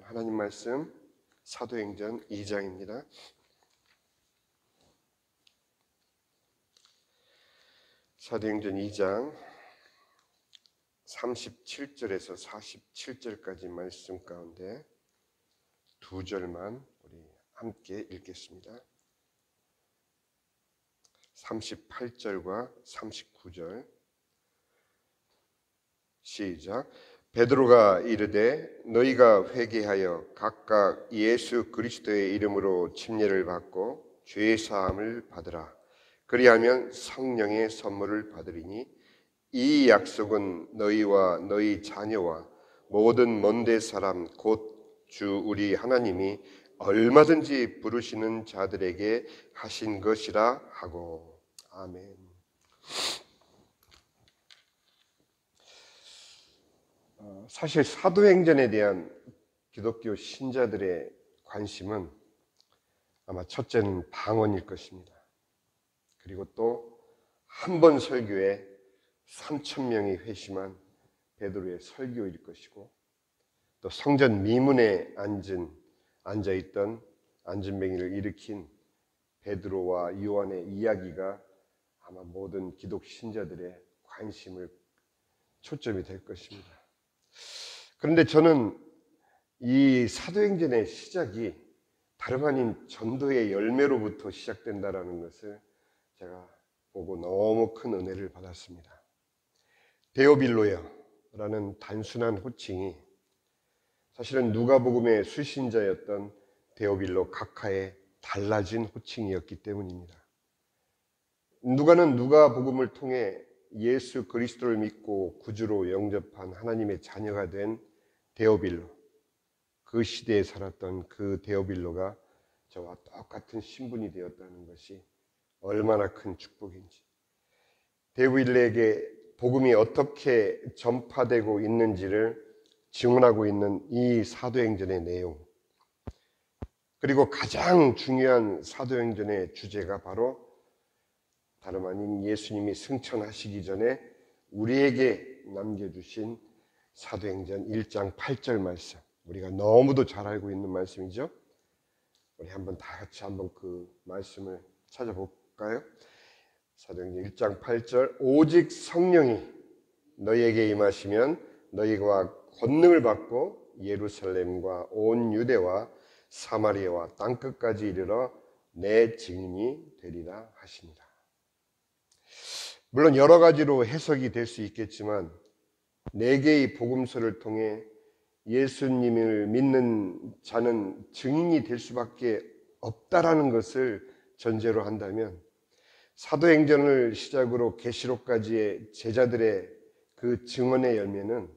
하나님 말씀 사도행전 2장입니다. 사도행전 2장 37절에서 47절까지 말씀 가운데 두 절만 우리 함께 읽겠습니다. 38절과 39절 시작. 베드로가 이르되 너희가 회개하여 각각 예수 그리스도의 이름으로 침례를 받고 죄 사함을 받으라. 그리하면 성령의 선물을 받으리니 이 약속은 너희와 너희 자녀와 모든 먼데 사람 곧 주 우리 하나님이 얼마든지 부르시는 자들에게 하신 것이라 하고. 아멘. 사실 사도행전에 대한 기독교 신자들의 관심은 아마 첫째는 방언일 것입니다. 그리고 또 한 번 설교에 3,000명이 회심한 베드로의 설교일 것이고, 또 성전 미문에 앉아있던 안진뱅이를 일으킨 베드로와 요한의 이야기가 아마 모든 기독 신자들의 관심을 초점이 될 것입니다. 그런데 저는 이 사도행전의 시작이 다름 아닌 전도의 열매로부터 시작된다라는 것을 제가 보고 너무 큰 은혜를 받았습니다. 데오빌로여라는 단순한 호칭이 사실은 누가복음의 수신자였던 데오빌로 각하의 달라진 호칭이었기 때문입니다. 누가는 누가복음을 통해 예수 그리스도를 믿고 구주로 영접한 하나님의 자녀가 된 데오빌로, 그 시대에 살았던 그 데오빌로가 저와 똑같은 신분이 되었다는 것이 얼마나 큰 축복인지, 데오빌로에게 복음이 어떻게 전파되고 있는지를 증언하고 있는 이 사도행전의 내용, 그리고 가장 중요한 사도행전의 주제가 바로 다름 아닌 예수님이 승천하시기 전에 우리에게 남겨주신 사도행전 1장 8절 말씀, 우리가 너무도 잘 알고 있는 말씀이죠. 우리 한번 다 같이 한번 그 말씀을 찾아볼까요? 사도행전 1장 8절. 오직 성령이 너희에게 임하시면 너희가 권능을 받고 예루살렘과 온 유대와 사마리아와 땅끝까지 이르러 내 증인이 되리라 하십니다. 물론 여러 가지로 해석이 될 수 있겠지만 4개의 복음서를 통해 예수님을 믿는 자는 증인이 될 수밖에 없다라는 것을 전제로 한다면, 사도행전을 시작으로 계시록까지의 제자들의 그 증언의 열매는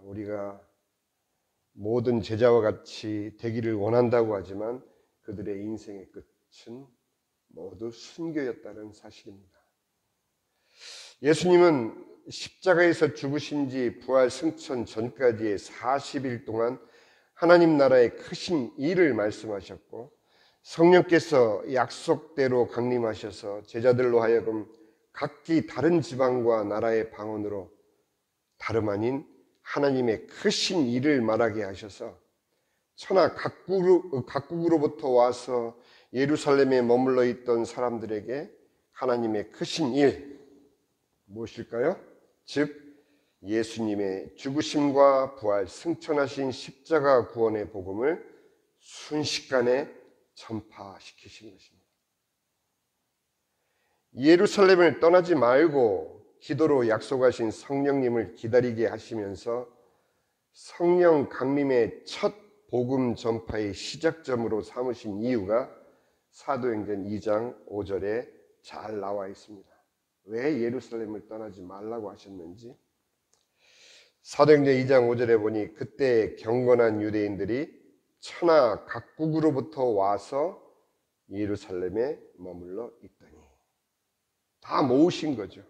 우리가 모든 제자와 같이 되기를 원한다고 하지만 그들의 인생의 끝은 모두 순교였다는 사실입니다. 예수님은 십자가에서 죽으신 지 부활 승천 전까지의 40일 동안 하나님 나라의 크신 일을 말씀하셨고, 성령께서 약속대로 강림하셔서 제자들로 하여금 각기 다른 지방과 나라의 방언으로 다름 아닌 하나님의 크신 일을 말하게 하셔서 천하 각국으로부터 와서 예루살렘에 머물러 있던 사람들에게 하나님의 크신 일, 무엇일까요? 즉 예수님의 죽으심과 부활, 승천하신 십자가 구원의 복음을 순식간에 전파시키신 것입니다. 예루살렘을 떠나지 말고 기도로 약속하신 성령님을 기다리게 하시면서 성령 강림의 첫 복음 전파의 시작점으로 삼으신 이유가 사도행전 2장 5절에 잘 나와 있습니다. 왜 예루살렘을 떠나지 말라고 하셨는지, 사도행전 2장 5절에 보니 그때 경건한 유대인들이 천하 각국으로부터 와서 예루살렘에 머물러 있더니, 다 모으신 거죠.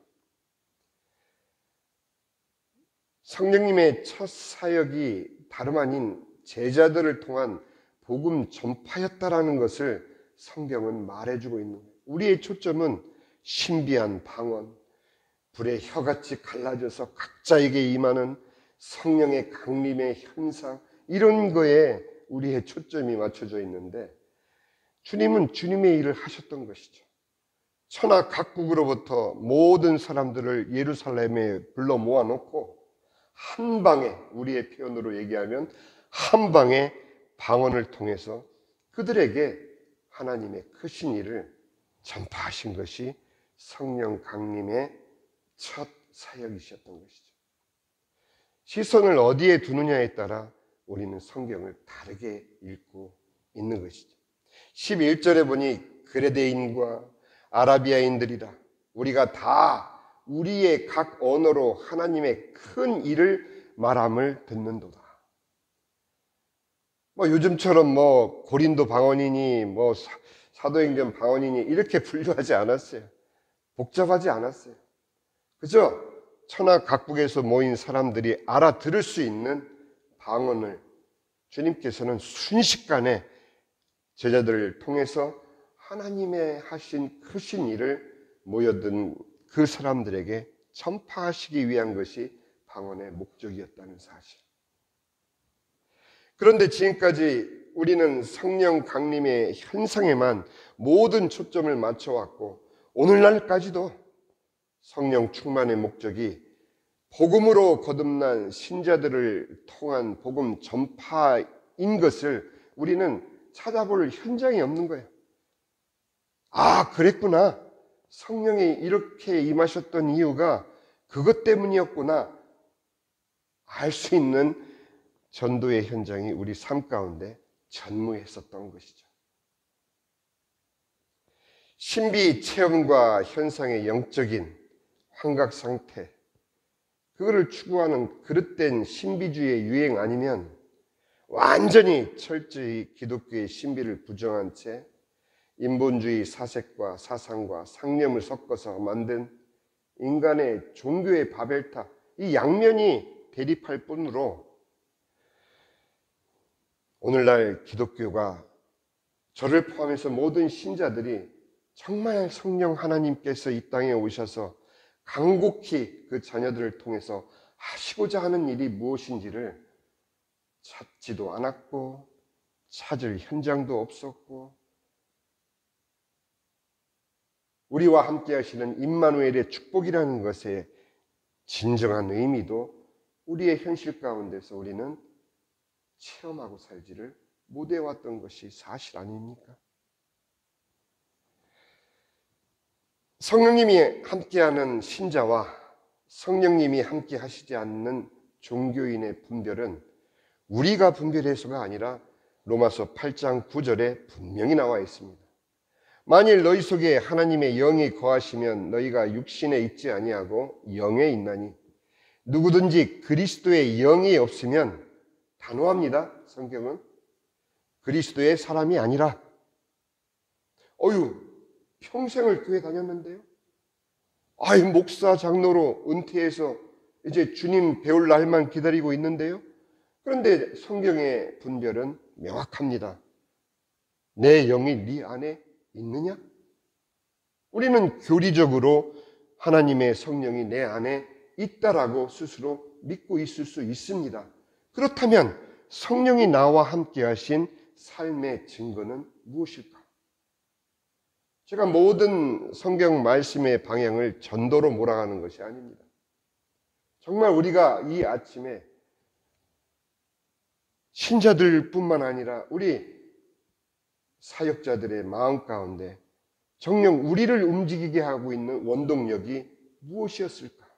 성령님의 첫 사역이 다름 아닌 제자들을 통한 복음 전파였다라는 것을 성경은 말해주고 있는 거예요. 우리의 초점은 신비한 방언, 불의 혀같이 갈라져서 각자에게 임하는 성령의 강림의 현상, 이런 거에 우리의 초점이 맞춰져 있는데 주님은 주님의 일을 하셨던 것이죠. 천하 각국으로부터 모든 사람들을 예루살렘에 불러 모아놓고 한 방에, 우리의 표현으로 얘기하면 한 방에 방언을 통해서 그들에게 하나님의 크신 일을 전파하신 것이 성령 강림의 첫 사역이셨던 것이죠. 시선을 어디에 두느냐에 따라 우리는 성경을 다르게 읽고 있는 것이죠. 11절에 보니 그레데인과 아라비아인들이라 우리가 다 우리의 각 언어로 하나님의 큰 일을 말함을 듣는도다. 요즘처럼 고린도 방언이니 사도행전 방언이니 이렇게 분류하지 않았어요. 복잡하지 않았어요. 그죠? 천하 각국에서 모인 사람들이 알아들을 수 있는 방언을 주님께서는 순식간에 제자들을 통해서 하나님의 하신 크신 일을 모여든 그 사람들에게 전파하시기 위한 것이 방언의 목적이었다는 사실. 그런데 지금까지 우리는 성령 강림의 현상에만 모든 초점을 맞춰왔고 오늘날까지도 성령 충만의 목적이 복음으로 거듭난 신자들을 통한 복음 전파인 것을 우리는 찾아볼 현장이 없는 거예요. 아, 그랬구나. 성령이 이렇게 임하셨던 이유가 그것 때문이었구나. 알 수 있는 전도의 현장이 우리 삶 가운데 전무했었던 것이죠. 신비 체험과 현상의 영적인 환각 상태, 그거를 추구하는 그릇된 신비주의의 유행 아니면 완전히 철저히 기독교의 신비를 부정한 채 인본주의 사색과 사상과 상념을 섞어서 만든 인간의 종교의 바벨탑, 이 양면이 대립할 뿐으로 오늘날 기독교가 저를 포함해서 모든 신자들이 정말 성령 하나님께서 이 땅에 오셔서 간곡히 그 자녀들을 통해서 하시고자 하는 일이 무엇인지를 찾지도 않았고 찾을 현장도 없었고 우리와 함께 하시는 임마누엘의 축복이라는 것의 진정한 의미도 우리의 현실 가운데서 우리는 체험하고 살지를 못해왔던 것이 사실 아닙니까? 성령님이 함께하는 신자와 성령님이 함께 하시지 않는 종교인의 분별은 우리가 분별해서가 아니라 로마서 8장 9절에 분명히 나와 있습니다. 만일 너희 속에 하나님의 영이 거하시면 너희가 육신에 있지 아니하고 영에 있나니 누구든지 그리스도의 영이 없으면 단호합니다. 성경은 그리스도의 사람이 아니라 평생을 교회 다녔는데요. 목사 장로로 은퇴해서 이제 주님 배울 날만 기다리고 있는데요. 그런데 성경의 분별은 명확합니다. 내 영이 네 안에 있느냐? 우리는 교리적으로 하나님의 성령이 내 안에 있다라고 스스로 믿고 있을 수 있습니다. 그렇다면 성령이 나와 함께 하신 삶의 증거는 무엇일까? 제가 모든 성경 말씀의 방향을 전도로 몰아가는 것이 아닙니다. 정말 우리가 이 아침에 신자들뿐만 아니라 우리 사역자들의 마음 가운데 정녕 우리를 움직이게 하고 있는 원동력이 무엇이었을까?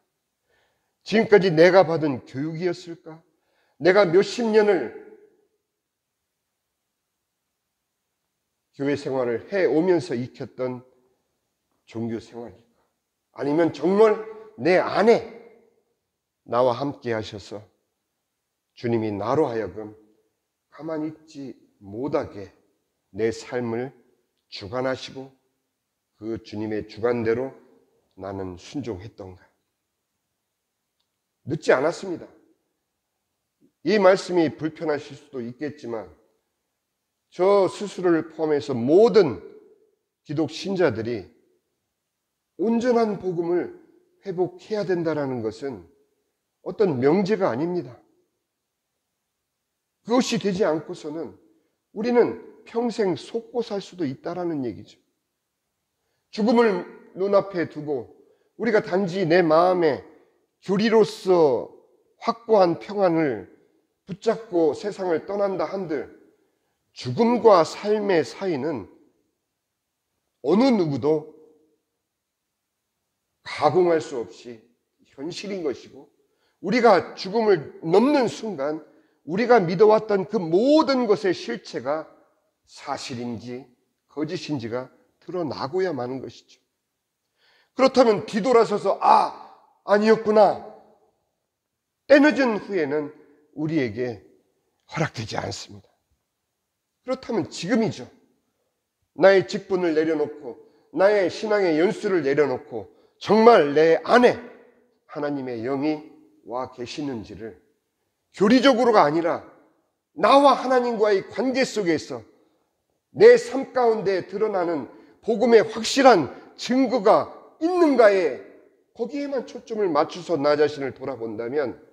지금까지 내가 받은 교육이었을까? 내가 몇십 년을 교회 생활을 해오면서 익혔던 종교 생활일까? 아니면 정말 내 안에 나와 함께 하셔서 주님이 나로 하여금 가만히 있지 못하게 내 삶을 주관하시고 그 주님의 주관대로 나는 순종했던가? 늦지 않았습니다. 이 말씀이 불편하실 수도 있겠지만 저 스스로를 포함해서 모든 기독 신자들이 온전한 복음을 회복해야 된다는 것은 어떤 명제가 아닙니다. 그것이 되지 않고서는 우리는 평생 속고 살 수도 있다라는 얘기죠. 죽음을 눈앞에 두고 우리가 단지 내 마음에 교리로서 확고한 평안을 붙잡고 세상을 떠난다 한들 죽음과 삶의 사이는 어느 누구도 가공할 수 없이 현실인 것이고, 우리가 죽음을 넘는 순간 우리가 믿어왔던 그 모든 것의 실체가 사실인지 거짓인지가 드러나고야 마는 것이죠. 그렇다면 뒤돌아서서 아니었구나 때늦은 후에는 우리에게 허락되지 않습니다. 그렇다면 지금이죠. 나의 직분을 내려놓고 나의 신앙의 연수를 내려놓고 정말 내 안에 하나님의 영이 와 계시는지를 교리적으로가 아니라 나와 하나님과의 관계 속에서 내 삶 가운데 드러나는 복음의 확실한 증거가 있는가에 거기에만 초점을 맞춰서 나 자신을 돌아본다면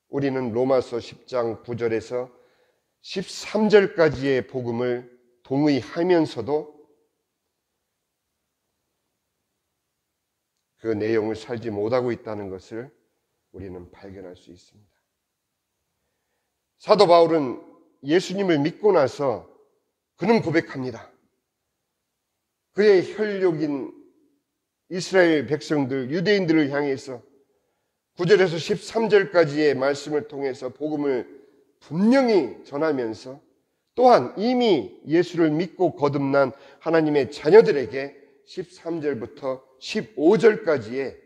우리는 로마서 10장 9절에서 13절까지의 복음을 동의하면서도 그 내용을 살지 못하고 있다는 것을 우리는 발견할 수 있습니다. 사도 바울은 예수님을 믿고 나서 그는 고백합니다. 그의 혈육인 이스라엘 백성들, 유대인들을 향해서 9절에서 13절까지의 말씀을 통해서 복음을 분명히 전하면서 또한 이미 예수를 믿고 거듭난 하나님의 자녀들에게 13절부터 15절까지의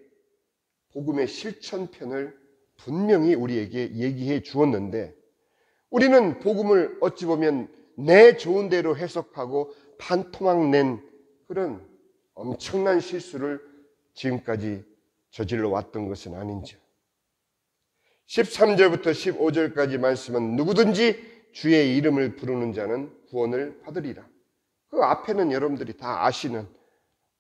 복음의 실천편을 분명히 우리에게 얘기해 주었는데, 우리는 복음을 어찌 보면 내 좋은 대로 해석하고 판토막 낸 그런 엄청난 실수를 지금까지 저질러 왔던 것은 아닌지. 13절부터 15절까지 말씀은 누구든지 주의 이름을 부르는 자는 구원을 받으리라. 그 앞에는 여러분들이 다 아시는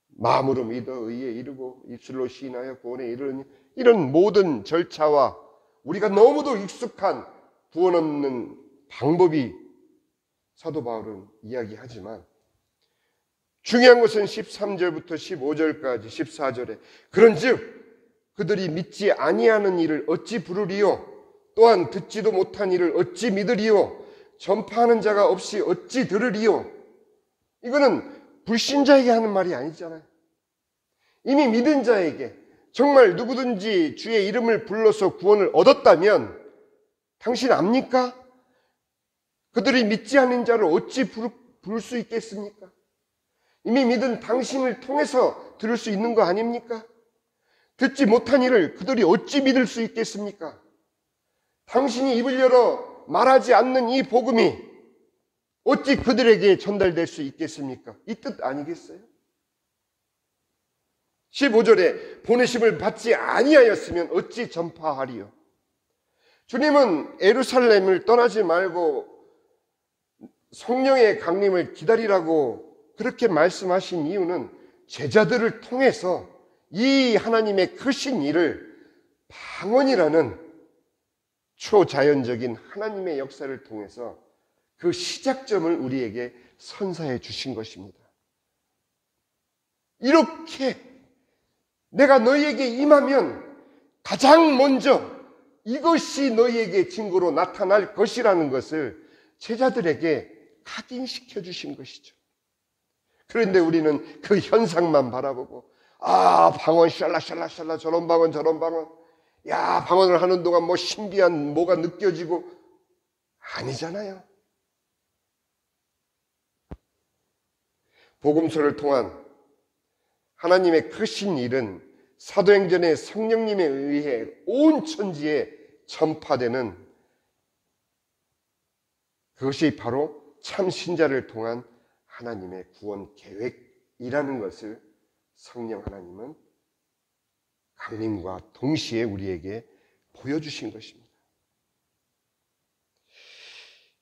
마음으로 믿어 의에 이르고 입술로 시인하여 구원에 이르는 이런 모든 절차와 우리가 너무도 익숙한 구원 없는 방법이 사도 바울은 이야기하지만, 중요한 것은 13절부터 15절까지 14절에 그런즉 그들이 믿지 아니하는 일을 어찌 부르리요? 또한 듣지도 못한 일을 어찌 믿으리요? 전파하는 자가 없이 어찌 들으리요? 이거는 불신자에게 하는 말이 아니잖아요. 이미 믿은 자에게 정말 누구든지 주의 이름을 불러서 구원을 얻었다면 당신 압니까? 그들이 믿지 않는 자를 어찌 부를 수 있겠습니까? 이미 믿은 당신을 통해서 들을 수 있는 거 아닙니까? 듣지 못한 일을 그들이 어찌 믿을 수 있겠습니까? 당신이 입을 열어 말하지 않는 이 복음이 어찌 그들에게 전달될 수 있겠습니까? 이 뜻 아니겠어요? 15절에 보내심을 받지 아니하였으면 어찌 전파하리요? 주님은 예루살렘을 떠나지 말고 성령의 강림을 기다리라고 그렇게 말씀하신 이유는 제자들을 통해서 이 하나님의 크신 일을 방언이라는 초자연적인 하나님의 역사를 통해서 그 시작점을 우리에게 선사해 주신 것입니다. 이렇게 내가 너희에게 임하면 가장 먼저 이것이 너희에게 증거로 나타날 것이라는 것을 제자들에게 각인시켜 주신 것이죠. 그런데 우리는 그 현상만 바라보고 방언 샬라샬라샬라 저런 방언 저런 방언, 야 방언을 하는 동안 뭐 신비한 뭐가 느껴지고, 아니잖아요. 복음서를 통한 하나님의 크신 일은 사도행전의 성령님에 의해 온 천지에 전파되는, 그것이 바로 참 신자를 통한 하나님의 구원 계획이라는 것을 성령 하나님은 강림과 동시에 우리에게 보여주신 것입니다.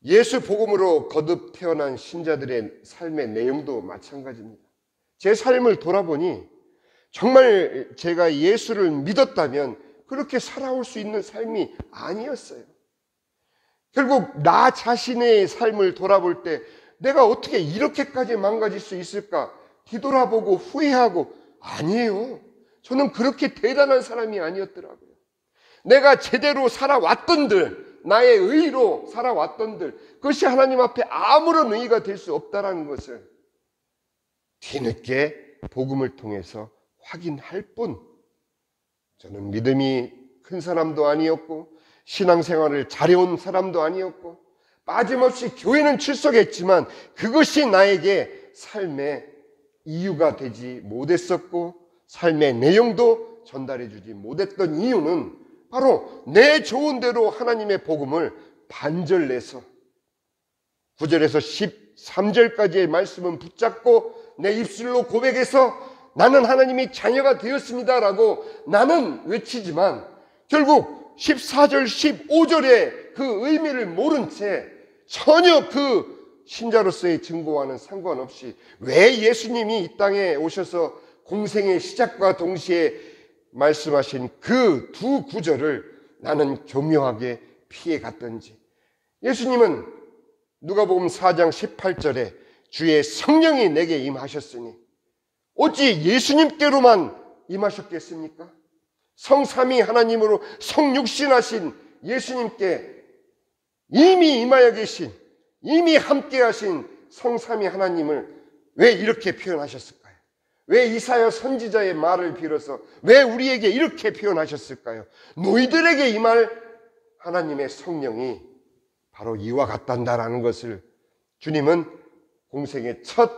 예수 복음으로 거듭 태어난 신자들의 삶의 내용도 마찬가지입니다. 제 삶을 돌아보니 정말 제가 예수를 믿었다면 그렇게 살아올 수 있는 삶이 아니었어요. 결국 나 자신의 삶을 돌아볼 때 내가 어떻게 이렇게까지 망가질 수 있을까 뒤돌아보고 후회하고, 아니에요. 저는 그렇게 대단한 사람이 아니었더라고요. 내가 제대로 살아왔던들, 나의 의로 살아왔던들, 그것이 하나님 앞에 아무런 의의가 될 수 없다는 것을 뒤늦게 복음을 통해서 확인할 뿐, 저는 믿음이 큰 사람도 아니었고 신앙생활을 잘해온 사람도 아니었고 빠짐없이 교회는 출석했지만 그것이 나에게 삶의 이유가 되지 못했었고 삶의 내용도 전달해 주지 못했던 이유는 바로 내 좋은 대로 하나님의 복음을 반절내서 9절에서 13절까지의 말씀은 붙잡고 내 입술로 고백해서 나는 하나님의 자녀가 되었습니다라고 나는 외치지만 결국 14절, 15절의 그 의미를 모른 채 전혀 그 신자로서의 증거와는 상관없이 왜 예수님이 이 땅에 오셔서 공생의 시작과 동시에 말씀하신 그 두 구절을 나는 교묘하게 피해갔던지. 예수님은 누가복음 4장 18절에 주의 성령이 내게 임하셨으니 어찌 예수님께로만 임하셨겠습니까? 성삼위 하나님으로 성육신하신 예수님께 이미 임하여 계신, 이미 함께 하신 성삼위 하나님을 왜 이렇게 표현하셨을까요? 왜 이사야 선지자의 말을 빌어서 왜 우리에게 이렇게 표현하셨을까요? 너희들에게 임할 하나님의 성령이 바로 이와 같단다라는 것을 주님은 공생의 첫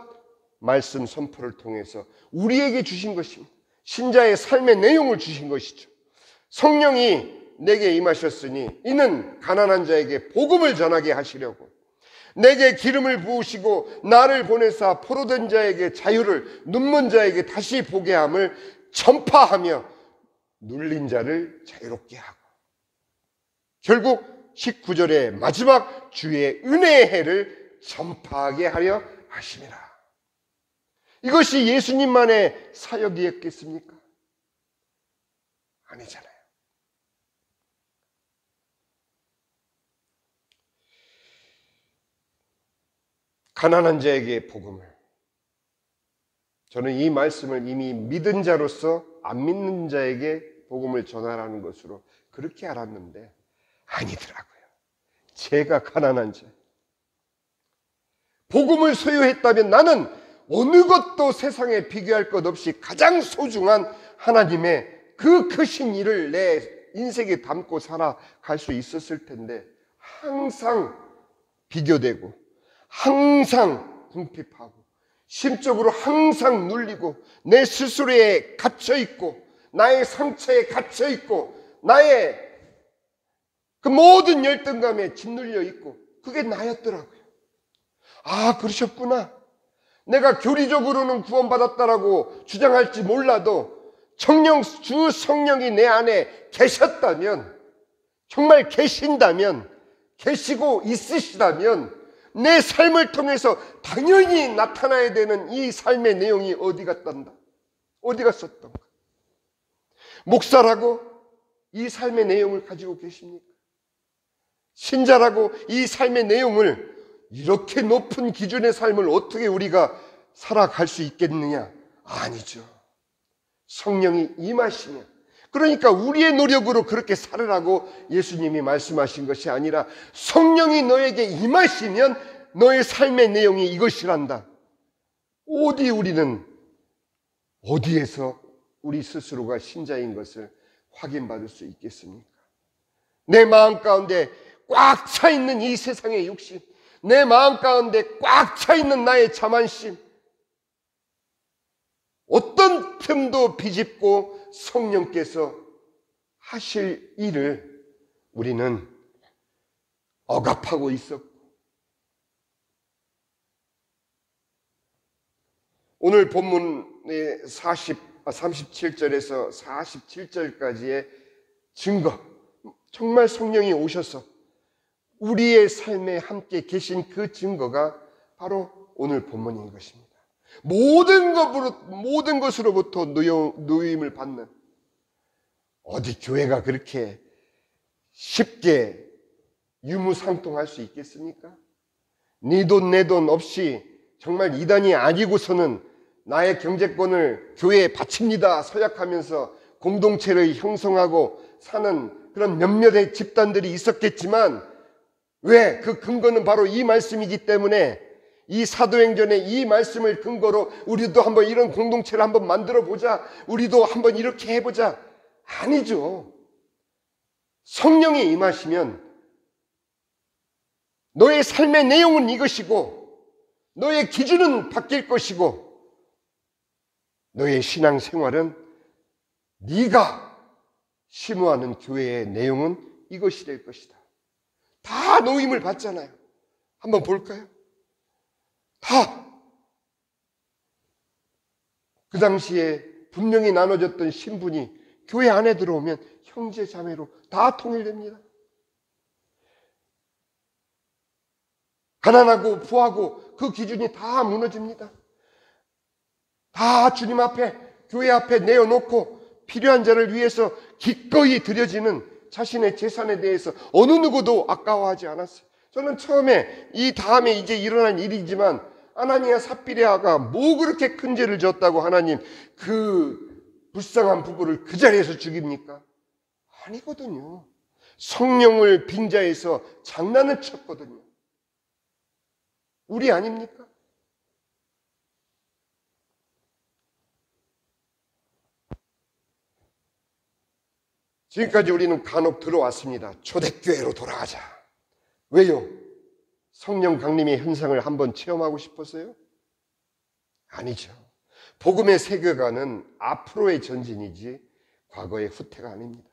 말씀 선포를 통해서 우리에게 주신 것입니다. 신자의 삶의 내용을 주신 것이죠. 성령이 내게 임하셨으니 이는 가난한 자에게 복음을 전하게 하시려고 내게 기름을 부으시고 나를 보내사 포로된 자에게 자유를, 눈먼 자에게 다시 보게 함을 전파하며 눌린 자를 자유롭게 하고, 결국 19절의 마지막 주의 은혜의 해를 전파하게 하려 하심이라. 이것이 예수님만의 사역이었겠습니까? 아니잖아요. 가난한 자에게 복음을, 저는 이 말씀을 이미 믿은 자로서 안 믿는 자에게 복음을 전하라는 것으로 그렇게 알았는데 아니더라고요. 제가 가난한 자, 복음을 소유했다면 나는 어느 것도 세상에 비교할 것 없이 가장 소중한 하나님의 그 크신 일을 내 인생에 담고 살아갈 수 있었을 텐데 항상 비교되고 항상 궁핍하고 심적으로 항상 눌리고 내 스스로에 갇혀있고 나의 상처에 갇혀있고 나의 그 모든 열등감에 짓눌려 있고 그게 나였더라고요. 아, 그러셨구나. 내가 교리적으로는 구원받았다라고 주장할지 몰라도 주 성령이 내 안에 계셨다면, 정말 계신다면, 계시고 있으시다면 내 삶을 통해서 당연히 나타나야 되는 이 삶의 내용이 어디 갔단다? 어디 갔었던가? 목사라고 이 삶의 내용을 가지고 계십니까? 신자라고 이 삶의 내용을, 이렇게 높은 기준의 삶을 어떻게 우리가 살아갈 수 있겠느냐? 아니죠. 성령이 임하시면, 그러니까 우리의 노력으로 그렇게 살으라고 예수님이 말씀하신 것이 아니라 성령이 너에게 임하시면 너의 삶의 내용이 이것이란다. 우리는 어디에서 우리 스스로가 신자인 것을 확인받을 수 있겠습니까? 내 마음 가운데 꽉 차 있는 이 세상의 욕심, 내 마음 가운데 꽉 차 있는 나의 자만심, 어떤 틈도 비집고 성령께서 하실 일을 우리는 억압하고 있었고, 오늘 본문의 37절에서 47절까지의 증거, 정말 성령이 오셔서 우리의 삶에 함께 계신 그 증거가 바로 오늘 본문인 것입니다. 모든 것으로부터 누임을 받는, 어디 교회가 그렇게 쉽게 유무상통할 수 있겠습니까? 네 돈 내 돈 없이 정말 이단이 아니고서는 나의 경제권을 교회에 바칩니다 서약하면서 공동체를 형성하고 사는 그런 몇몇의 집단들이 있었겠지만, 왜? 그 근거는 바로 이 말씀이기 때문에 이 사도행전의 이 말씀을 근거로 우리도 한번 이런 공동체를 한번 만들어 보자, 우리도 한번 이렇게 해보자. 아니죠. 성령이 임하시면 너의 삶의 내용은 이것이고, 너의 기준은 바뀔 것이고, 너의 신앙생활은 네가 심호하는 교회의 내용은 이것이 될 것이다. 다 노임을 받잖아요. 한번 볼까요? 다. 그 당시에 분명히 나눠졌던 신분이 교회 안에 들어오면 형제 자매로 다 통일됩니다. 가난하고 부하고 그 기준이 다 무너집니다. 다 주님 앞에, 교회 앞에 내어놓고 필요한 자를 위해서 기꺼이 드려지는 자신의 재산에 대해서 어느 누구도 아까워하지 않았어요. 저는 처음에 이 다음에 이제 일어난 일이지만, 아나니아 삽비레아가 뭐 그렇게 큰 죄를 졌다고 하나님 그 불쌍한 부부를 그 자리에서 죽입니까? 아니거든요. 성령을 빙자해서 장난을 쳤거든요. 우리 아닙니까? 지금까지 우리는 간혹 들어왔습니다. 초대교회로 돌아가자. 왜요? 성령 강림의 현상을 한번 체험하고 싶었어요? 아니죠. 복음의 세계관은 앞으로의 전진이지 과거의 후퇴가 아닙니다.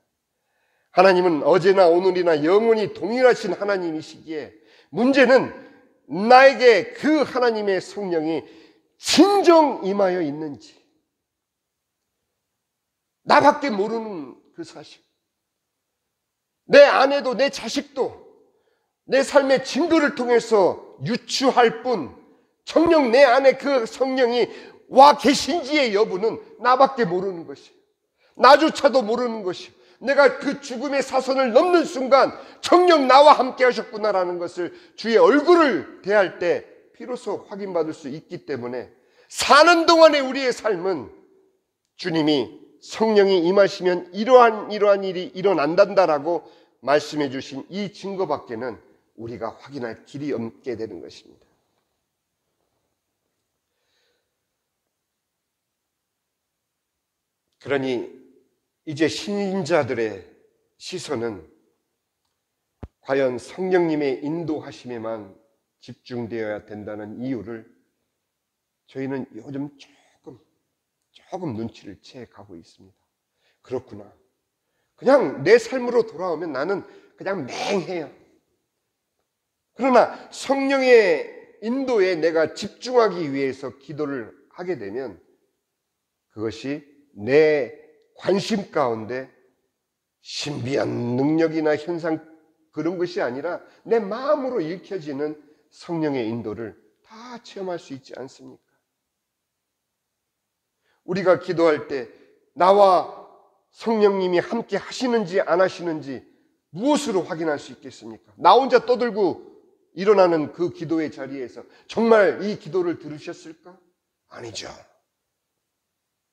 하나님은 어제나 오늘이나 영원히 동일하신 하나님이시기에, 문제는 나에게 그 하나님의 성령이 진정 임하여 있는지, 나밖에 모르는 그 사실, 내 아내도 내 자식도 내 삶의 증거를 통해서 유추할 뿐, 정녕 내 안에 그 성령이 와 계신지의 여부는 나밖에 모르는 것이에요. 나조차도 모르는 것이에요. 내가 그 죽음의 사선을 넘는 순간 정녕 나와 함께 하셨구나라는 것을 주의 얼굴을 대할 때 비로소 확인받을 수 있기 때문에, 사는 동안의 우리의 삶은 주님이 성령이 임하시면 이러한 일이 일어난단다라고 말씀해 주신 이 증거밖에는 우리가 확인할 길이 없게 되는 것입니다. 그러니 이제 신자들의 시선은 과연 성령님의 인도하심에만 집중되어야 된다는 이유를 저희는 요즘 조금 눈치를 채 가고 있습니다. 그렇구나. 그냥 내 삶으로 돌아오면 나는 그냥 맹해요. 그러나 성령의 인도에 내가 집중하기 위해서 기도를 하게 되면 그것이 내 관심 가운데 신비한 능력이나 현상 그런 것이 아니라 내 마음으로 읽혀지는 성령의 인도를 다 체험할 수 있지 않습니까? 우리가 기도할 때 나와 성령님이 함께 하시는지 안 하시는지 무엇으로 확인할 수 있겠습니까? 나 혼자 떠들고 일어나는 그 기도의 자리에서 정말 이 기도를 들으셨을까? 아니죠.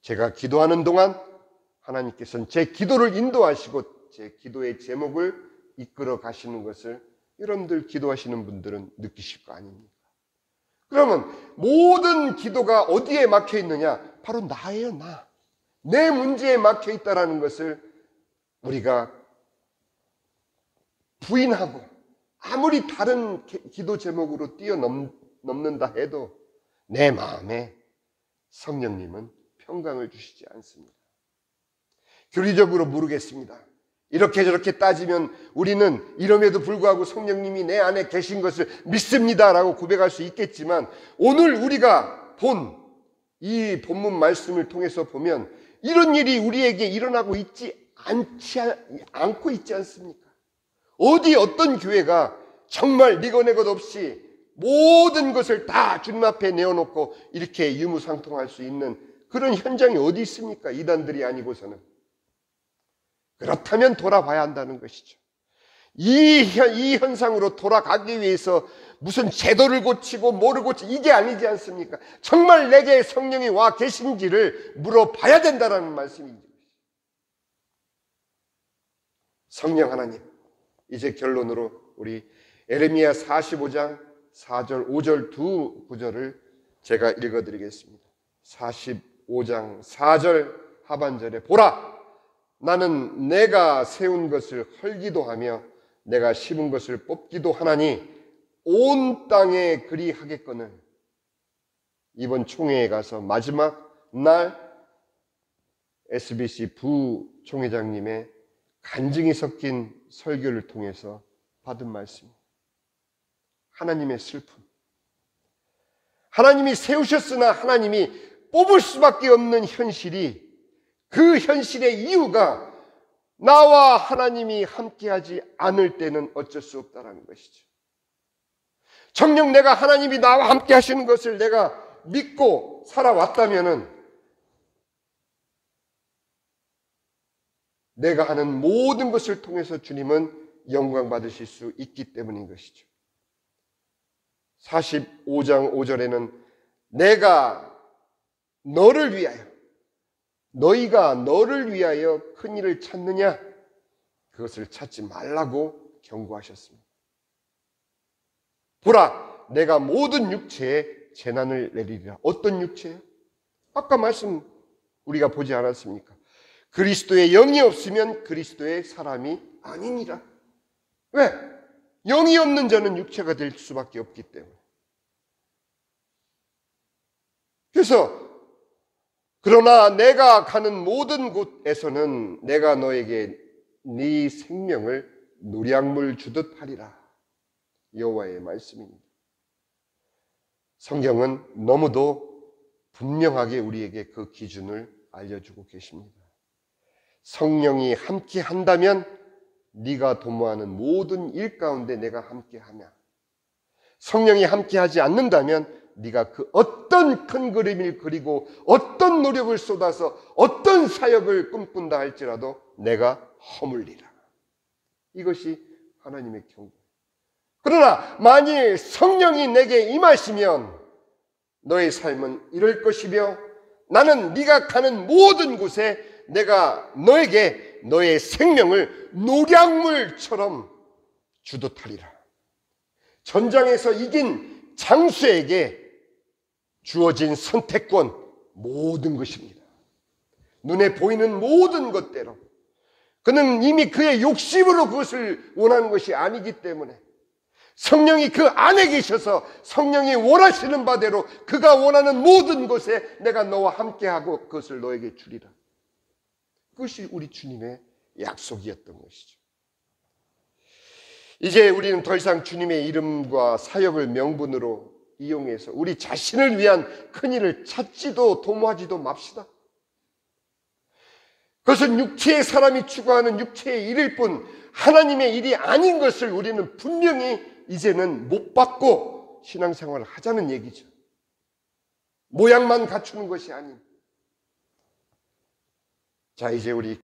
제가 기도하는 동안 하나님께서는 제 기도를 인도하시고 제 기도의 제목을 이끌어 가시는 것을 여러분들 기도하시는 분들은 느끼실 거 아닙니까? 그러면 모든 기도가 어디에 막혀 있느냐? 바로 나예요, 나. 내 문제에 막혀 있다는 것을 우리가 부인하고 아무리 다른 기도 제목으로 뛰어넘는다 해도 내 마음에 성령님은 평강을 주시지 않습니다. 교리적으로 모르겠습니다. 이렇게 저렇게 따지면 우리는 이럼에도 불구하고 성령님이 내 안에 계신 것을 믿습니다라고 고백할 수 있겠지만, 오늘 우리가 본 이 본문 말씀을 통해서 보면 이런 일이 우리에게 일어나고 있지 않고 있지 않습니까? 어떤 교회가 정말 니거네 것 없이 모든 것을 다 주님 앞에 내어놓고 이렇게 유무상통할 수 있는 그런 현장이 어디 있습니까? 이단들이 아니고서는. 그렇다면 돌아봐야 한다는 것이죠. 이 현상으로 돌아가기 위해서 무슨 제도를 고치고 뭐를 고치고 이게 아니지 않습니까? 정말 내게 성령이 와 계신지를 물어봐야 된다는 말씀이죠. 성령 하나님, 이제 결론으로 우리 에레미야 45장 4절 5절 두 구절을 제가 읽어드리겠습니다. 45장 4절 하반절에 보라, 나는 내가 세운 것을 헐기도 하며 내가 심은 것을 뽑기도 하나니 온 땅에 그리하겠거늘. 이번 총회에 가서 마지막 날 SBC 부총회장님의 간증이 섞인 설교를 통해서 받은 말씀입니다. 하나님의 슬픔. 하나님이 세우셨으나 하나님이 뽑을 수밖에 없는 현실이, 그 현실의 이유가 나와 하나님이 함께하지 않을 때는 어쩔 수 없다는 것이죠. 정녕 내가 하나님이 나와 함께 하시는 것을 내가 믿고 살아왔다면은 내가 하는 모든 것을 통해서 주님은 영광 받으실 수 있기 때문인 것이죠. 45장 5절에는 내가 너를 위하여, 너희가 너를 위하여 큰 일을 찾느냐? 그것을 찾지 말라고 경고하셨습니다. 보라, 내가 모든 육체에 재난을 내리리라. 어떤 육체요? 아까 말씀 우리가 보지 않았습니까? 그리스도의 영이 없으면 그리스도의 사람이 아니니라. 왜? 영이 없는 자는 육체가 될 수밖에 없기 때문에. 그래서 그러나 내가 가는 모든 곳에서는 내가 너에게 네 생명을 노량물 주듯 하리라. 여호와의 말씀입니다. 성경은 너무도 분명하게 우리에게 그 기준을 알려주고 계십니다. 성령이 함께 한다면 네가 도모하는 모든 일 가운데 내가 함께하며, 성령이 함께하지 않는다면 네가 그 어떤 큰 그림을 그리고 어떤 노력을 쏟아서 어떤 사역을 꿈꾼다 할지라도 내가 허물리라. 이것이 하나님의 경고. 그러나 만일 성령이 내게 임하시면 너의 삶은 이럴 것이며 나는 네가 가는 모든 곳에 내가 너에게 너의 생명을 노량물처럼 주듯 하리라. 전장에서 이긴 장수에게 주어진 선택권, 모든 것입니다. 눈에 보이는 모든 것대로. 그는 이미 그의 욕심으로 그것을 원하는 것이 아니기 때문에 성령이 그 안에 계셔서 성령이 원하시는 바대로 그가 원하는 모든 곳에 내가 너와 함께하고 그것을 너에게 주리라. 그것이 우리 주님의 약속이었던 것이죠. 이제 우리는 더 이상 주님의 이름과 사역을 명분으로 이용해서 우리 자신을 위한 큰 일을 찾지도 도모하지도 맙시다. 그것은 육체의 사람이 추구하는 육체의 일일 뿐 하나님의 일이 아닌 것을 우리는 분명히 이제는 못 받고 신앙생활을 하자는 얘기죠. 모양만 갖추는 것이 아닌. 자, 이제 우리